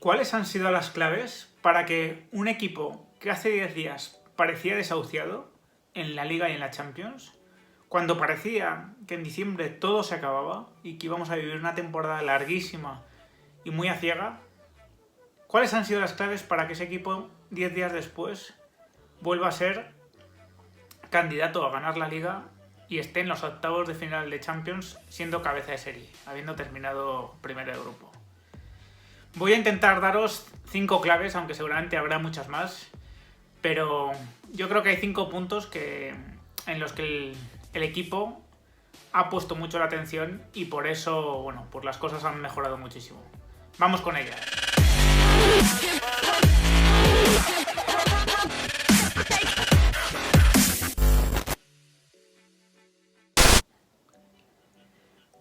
¿Cuáles han sido las claves para que un equipo que hace 10 días parecía desahuciado en la Liga y en la Champions, cuando parecía que en diciembre todo se acababa y que íbamos a vivir una temporada larguísima y muy aciaga, cuáles han sido las claves para que ese equipo 10 días después vuelva a ser candidato a ganar la Liga y esté en los octavos de final de Champions siendo cabeza de serie, habiendo terminado primero de grupo? Voy a intentar daros 5 claves, aunque seguramente habrá muchas más, pero yo creo que hay 5 puntos en los que el equipo ha puesto mucho la atención y por eso, bueno, pues las cosas han mejorado muchísimo. Vamos con ellas.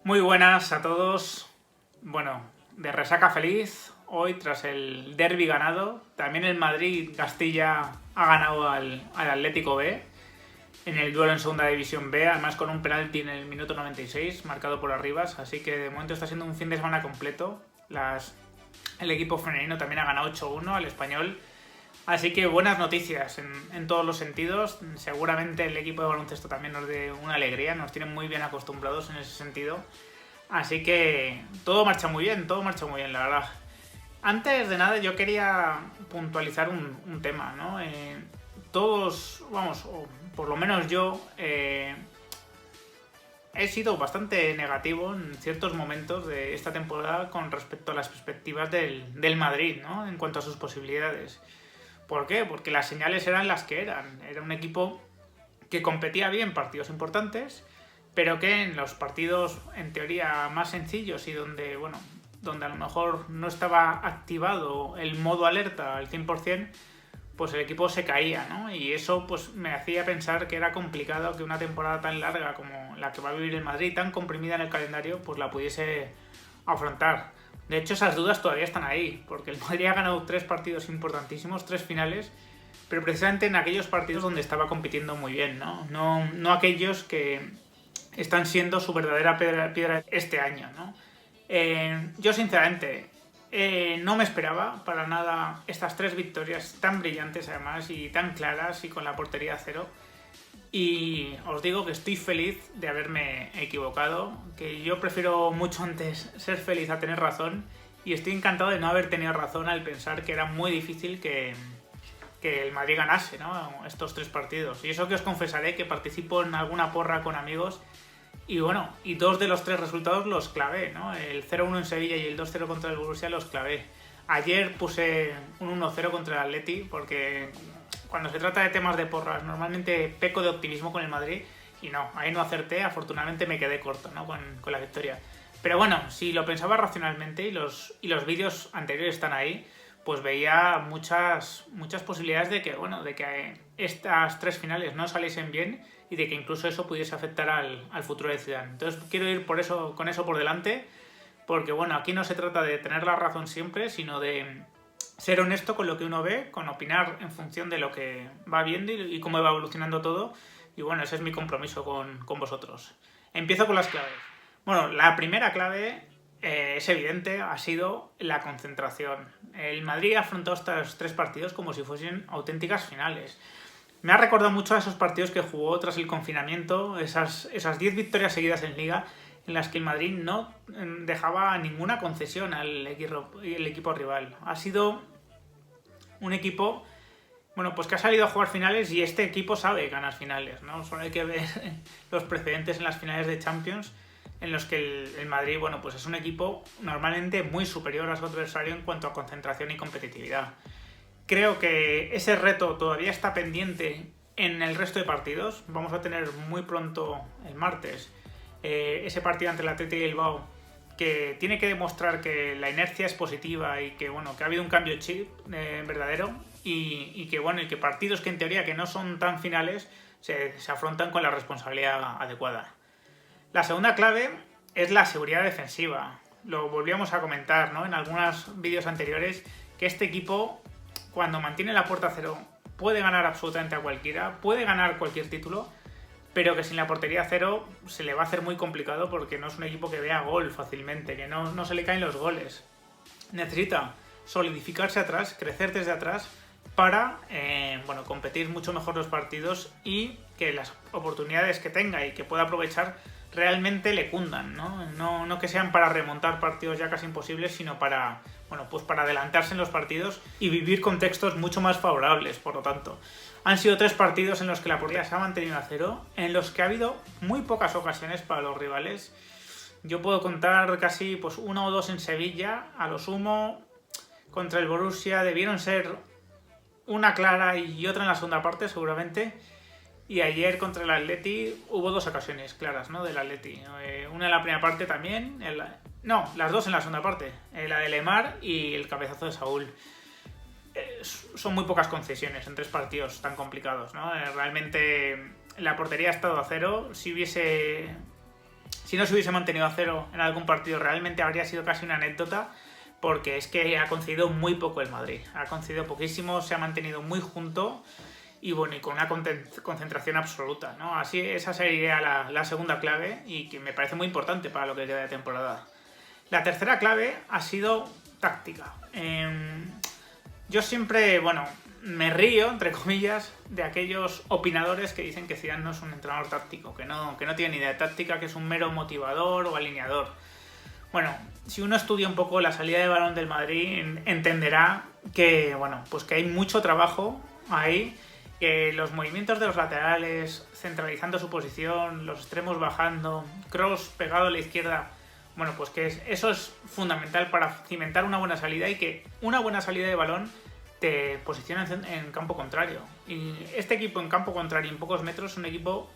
Muy buenas a todos. Bueno, de resaca feliz hoy tras el derbi ganado. También el Madrid-Castilla ha ganado al Atlético B en el duelo en segunda división B, además con un penalti en el minuto 96 marcado por Arribas, así que de momento está siendo un fin de semana completo. El equipo femenino también ha ganado 8-1 al Español, así que buenas noticias en todos los sentidos. Seguramente el equipo de baloncesto también nos dé una alegría, nos tienen muy bien acostumbrados en ese sentido, así que todo marcha muy bien, la verdad. Antes de nada yo quería puntualizar un tema, ¿no? Todos, vamos, o por lo menos yo, he sido bastante negativo en ciertos momentos de esta temporada con respecto a las perspectivas del Madrid, ¿no? En cuanto a sus posibilidades. ¿Por qué? Porque las señales eran las que eran. Era un equipo que competía bien en partidos importantes, pero que en los partidos en teoría más sencillos y donde a lo mejor no estaba activado el modo alerta al 100%, pues el equipo se caía, ¿no? Y eso pues me hacía pensar que era complicado que una temporada tan larga como la que va a vivir el Madrid, tan comprimida en el calendario, pues la pudiese afrontar. De hecho, esas dudas todavía están ahí, porque el Madrid ha ganado 3 partidos importantísimos, 3 finales, pero precisamente en aquellos partidos donde estaba compitiendo muy bien, ¿no? No aquellos que están siendo su verdadera piedra este año, ¿no? Yo sinceramente no me esperaba para nada estas 3 victorias tan brillantes además y tan claras y con la portería a 0. Y os digo que estoy feliz de haberme equivocado, que yo prefiero mucho antes ser feliz a tener razón, y estoy encantado de no haber tenido razón al pensar que era muy difícil que el Madrid ganase, ¿no? Estos 3 partidos. Y eso que os confesaré que participo en alguna porra con amigos y bueno, y 2 de los 3 resultados los clavé, ¿no? El 0-1 en Sevilla y el 2-0 contra el Borussia los clavé. Ayer puse un 1-0 contra el Atleti porque cuando se trata de temas de porras normalmente peco de optimismo con el Madrid y no, ahí no acerté, afortunadamente me quedé corto, ¿no? con la victoria. Pero bueno, si lo pensaba racionalmente y los vídeos anteriores están ahí, pues veía muchas posibilidades de que estas 3 finales no saliesen bien y de que incluso eso pudiese afectar al futuro de Zidane. Entonces quiero ir con eso por delante, porque bueno, aquí no se trata de tener la razón siempre, sino de ser honesto con lo que uno ve, con opinar en función de lo que va viendo y cómo va evolucionando todo. Y bueno, ese es mi compromiso con vosotros. Empiezo con las claves. Bueno, la primera clave es evidente, ha sido la concentración. El Madrid ha afrontado estos 3 partidos como si fuesen auténticas finales. Me ha recordado mucho a esos partidos que jugó tras el confinamiento, esas 10 victorias seguidas en Liga, en las que el Madrid no dejaba ninguna concesión al equipo rival. Ha sido un equipo, bueno, pues que ha salido a jugar finales y este equipo sabe ganar finales, ¿no? Solo hay que ver los precedentes en las finales de Champions, en los que el Madrid, bueno, pues es un equipo normalmente muy superior a su adversario en cuanto a concentración y competitividad. Creo que ese reto todavía está pendiente en el resto de partidos. Vamos a tener muy pronto, el martes, ese partido ante el Athletic de Bilbao, que tiene que demostrar que la inercia es positiva y que, bueno, que ha habido un cambio chip verdadero y que partidos que en teoría que no son tan finales se afrontan con la responsabilidad adecuada. La segunda clave es la seguridad defensiva. Lo volvíamos a comentar, ¿no? En algunos vídeos anteriores, que este equipo, cuando mantiene la puerta a 0, puede ganar absolutamente a cualquiera, puede ganar cualquier título, pero que sin la portería a 0 se le va a hacer muy complicado porque no es un equipo que vea gol fácilmente, que no se le caen los goles. Necesita solidificarse atrás, crecer desde atrás para bueno, competir mucho mejor los partidos y que las oportunidades que tenga y que pueda aprovechar realmente le cundan, ¿no? No que sean para remontar partidos ya casi imposibles, sino para, bueno, pues para adelantarse en los partidos y vivir contextos mucho más favorables, por lo tanto. Han sido 3 partidos en los que la portería se ha mantenido a 0, en los que ha habido muy pocas ocasiones para los rivales. Yo puedo contar casi pues 1 o 2 en Sevilla, a lo sumo contra el Borussia debieron ser una clara y otra en la segunda parte seguramente. Y ayer contra el Atleti hubo 2 ocasiones claras, ¿no? Del Atleti. Una en la primera parte también. No, las 2 en la segunda parte. La de Lemar y el cabezazo de Saúl. Son muy pocas concesiones en 3 partidos tan complicados, ¿no? Realmente la portería ha estado a 0. Si no se hubiese mantenido a 0 en algún partido, realmente habría sido casi una anécdota. Porque es que ha concedido muy poco el Madrid. Ha concedido poquísimo, se ha mantenido muy junto. Y bueno, y con una concentración absoluta, ¿no? Así, esa sería la segunda clave y que me parece muy importante para lo que queda de temporada. La tercera clave ha sido táctica. Yo siempre, bueno, me río, entre comillas, de aquellos opinadores que dicen que Zidane no es un entrenador táctico, que no tiene ni idea de táctica, que es un mero motivador o alineador. Bueno, si uno estudia un poco la salida de balón del Madrid, entenderá que, bueno, pues que hay mucho trabajo ahí, que los movimientos de los laterales, centralizando su posición, los extremos bajando, Kroos pegado a la izquierda, bueno, pues que eso es fundamental para cimentar una buena salida y que una buena salida de balón te posiciona en campo contrario. Y este equipo en campo contrario en pocos metros es un equipo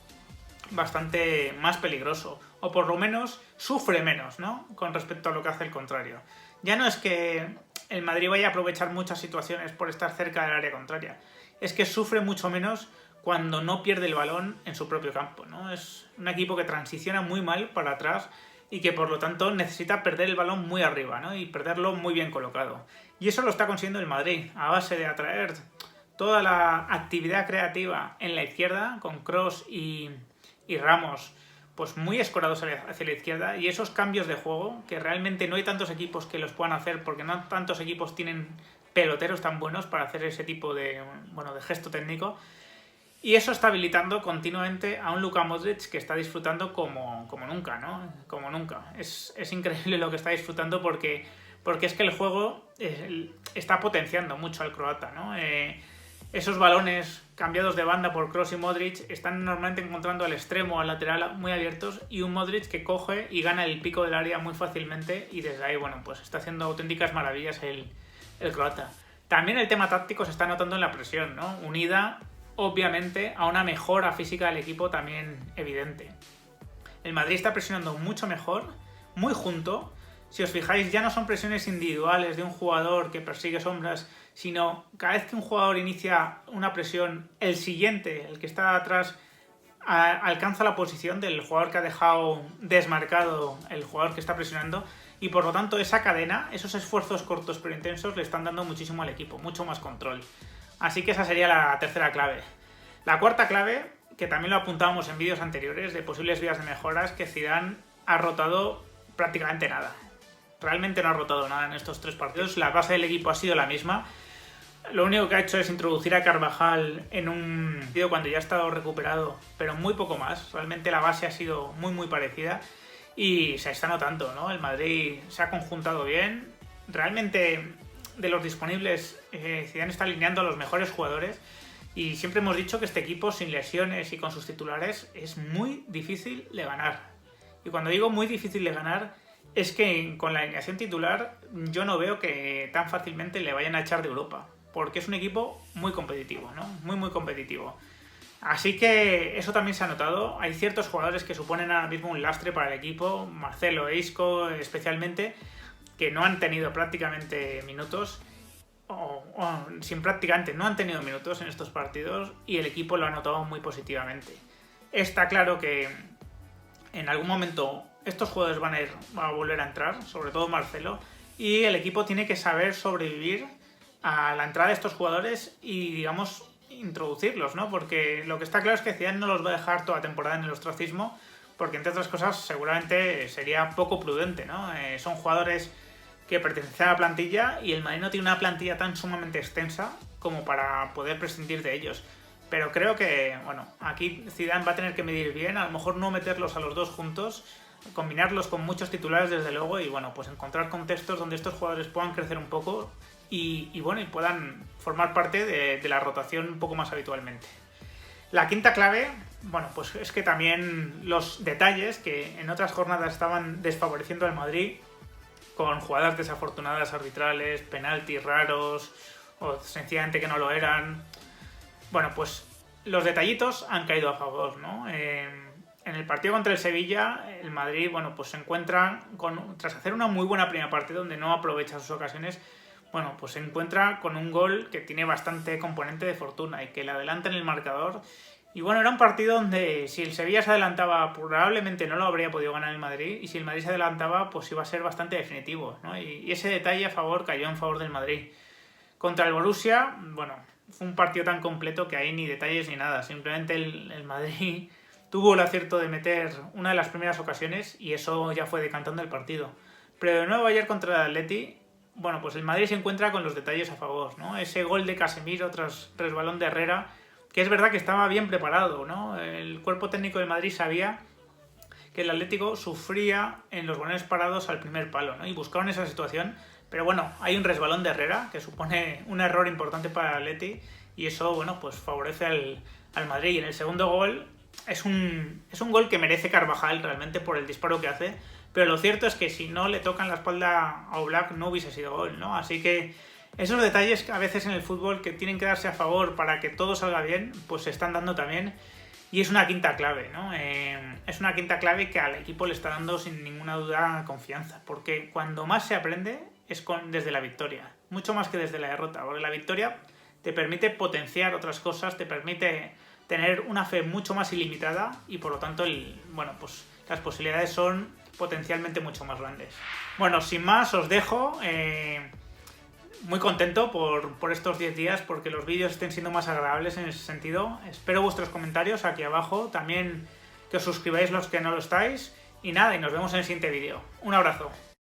bastante más peligroso, o por lo menos sufre menos, ¿no? Con respecto a lo que hace el contrario. Ya no es que el Madrid vaya a aprovechar muchas situaciones por estar cerca del área contraria, es que sufre mucho menos cuando no pierde el balón en su propio campo, ¿no? Es un equipo que transiciona muy mal para atrás y que por lo tanto necesita perder el balón muy arriba, ¿no? Y perderlo muy bien colocado. Y eso lo está consiguiendo el Madrid, a base de atraer toda la actividad creativa en la izquierda, con Kroos y Ramos, pues muy escorados hacia la izquierda, y esos cambios de juego, que realmente no hay tantos equipos que los puedan hacer, porque no tantos equipos tienen peloteros tan buenos para hacer ese tipo de gesto técnico, y eso está habilitando continuamente a un Luka Modric que está disfrutando como nunca, ¿no? Como nunca. Es increíble lo que está disfrutando porque es que el juego está potenciando mucho al croata, ¿no? Esos balones cambiados de banda por Kroos y Modric están normalmente encontrando al extremo o al lateral muy abiertos, y un Modric que coge y gana el pico del área muy fácilmente, y desde ahí, bueno, pues está haciendo auténticas maravillas el croata. También el tema táctico se está notando en la presión, ¿no? Unida, obviamente, a una mejora física del equipo también evidente. El Madrid está presionando mucho mejor, muy junto. Si os fijáis, ya no son presiones individuales de un jugador que persigue sombras, sino cada vez que un jugador inicia una presión, el siguiente, el que está atrás, alcanza la posición del jugador que ha dejado desmarcado el jugador que está presionando, y por lo tanto esa cadena, esos esfuerzos cortos pero intensos le están dando muchísimo al equipo, mucho más control. Así que esa sería la tercera clave. La cuarta clave, que también lo apuntábamos en vídeos anteriores de posibles vías de mejoras, que Zidane ha rotado prácticamente nada. Realmente no ha rotado nada en estos 3 partidos, la base del equipo ha sido la misma. Lo único que ha hecho es introducir a Carvajal en un partido cuando ya ha estado recuperado, pero muy poco más. Realmente la base ha sido muy parecida y se está notando, ¿no? El Madrid se ha conjuntado bien. Realmente, de los disponibles, Zidane está alineando a los mejores jugadores, y siempre hemos dicho que este equipo, sin lesiones y con sus titulares, es muy difícil de ganar. Y cuando digo muy difícil de ganar, es que con la alineación titular yo no veo que tan fácilmente le vayan a echar de Europa, porque es un equipo muy competitivo, ¿no? Muy competitivo. Así que eso también se ha notado. Hay ciertos jugadores que suponen ahora mismo un lastre para el equipo, Marcelo e Isco especialmente, que no han tenido prácticamente minutos, o sin prácticamente no han tenido minutos en estos partidos, y el equipo lo ha notado muy positivamente. Está claro que en algún momento estos jugadores van a volver a entrar, sobre todo Marcelo, y el equipo tiene que saber sobrevivir a la entrada de estos jugadores y, digamos, introducirlos, ¿no? Porque lo que está claro es que Zidane no los va a dejar toda temporada en el ostracismo, porque entre otras cosas seguramente sería poco prudente, ¿no? Son jugadores que pertenecen a la plantilla y el Madrid no tiene una plantilla tan sumamente extensa como para poder prescindir de ellos. Pero creo que, bueno, aquí Zidane va a tener que medir bien, a lo mejor no meterlos a los dos juntos, combinarlos con muchos titulares desde luego y bueno, pues encontrar contextos donde estos jugadores puedan crecer un poco y bueno, y puedan formar parte de la rotación un poco más habitualmente. La quinta clave, bueno, pues es que también los detalles que en otras jornadas estaban desfavoreciendo al Madrid con jugadas desafortunadas arbitrales, penaltis raros o sencillamente que no lo eran. Bueno, pues los detallitos han caído a favor, ¿no? En el partido contra el Sevilla, el Madrid, bueno, pues se encuentra tras hacer una muy buena primera parte donde no aprovecha sus ocasiones, bueno, pues se encuentra con un gol que tiene bastante componente de fortuna y que le adelanta en el marcador. Y bueno, era un partido donde si el Sevilla se adelantaba, probablemente no lo habría podido ganar el Madrid, y si el Madrid se adelantaba, pues iba a ser bastante definitivo, ¿no? Y ese detalle a favor cayó en favor del Madrid. Contra el Borussia, bueno, fue un partido tan completo que ahí ni detalles ni nada. Simplemente el Madrid tuvo el acierto de meter una de las primeras ocasiones y eso ya fue decantando el partido. Pero de nuevo ayer contra el Atleti, bueno, pues el Madrid se encuentra con los detalles a favor, ¿no? Ese gol de Casemiro tras resbalón de Herrera, que es verdad que estaba bien preparado, ¿no? El cuerpo técnico del Madrid sabía que el Atlético sufría en los balones parados al primer palo, ¿no? Y buscaron esa situación. Pero bueno, hay un resbalón de Herrera que supone un error importante para el Atleti y eso, bueno, pues favorece al Madrid. Y en el segundo gol es un gol que merece Carvajal realmente por el disparo que hace, pero lo cierto es que si no le tocan la espalda a Oblak no hubiese sido gol, ¿no? Así que esos detalles que a veces en el fútbol que tienen que darse a favor para que todo salga bien, pues se están dando también. Y es una quinta clave, ¿no? Es una quinta clave que al equipo le está dando sin ninguna duda confianza, porque cuando más se aprende es desde la victoria, mucho más que desde la derrota, porque la victoria te permite potenciar otras cosas, te permite tener una fe mucho más ilimitada y por lo tanto bueno, pues las posibilidades son potencialmente mucho más grandes. Bueno, sin más os dejo, muy contento por estos 10 días porque los vídeos estén siendo más agradables en ese sentido. Espero vuestros comentarios aquí abajo, también que os suscribáis los que no lo estáis y nada, y nos vemos en el siguiente vídeo. Un abrazo.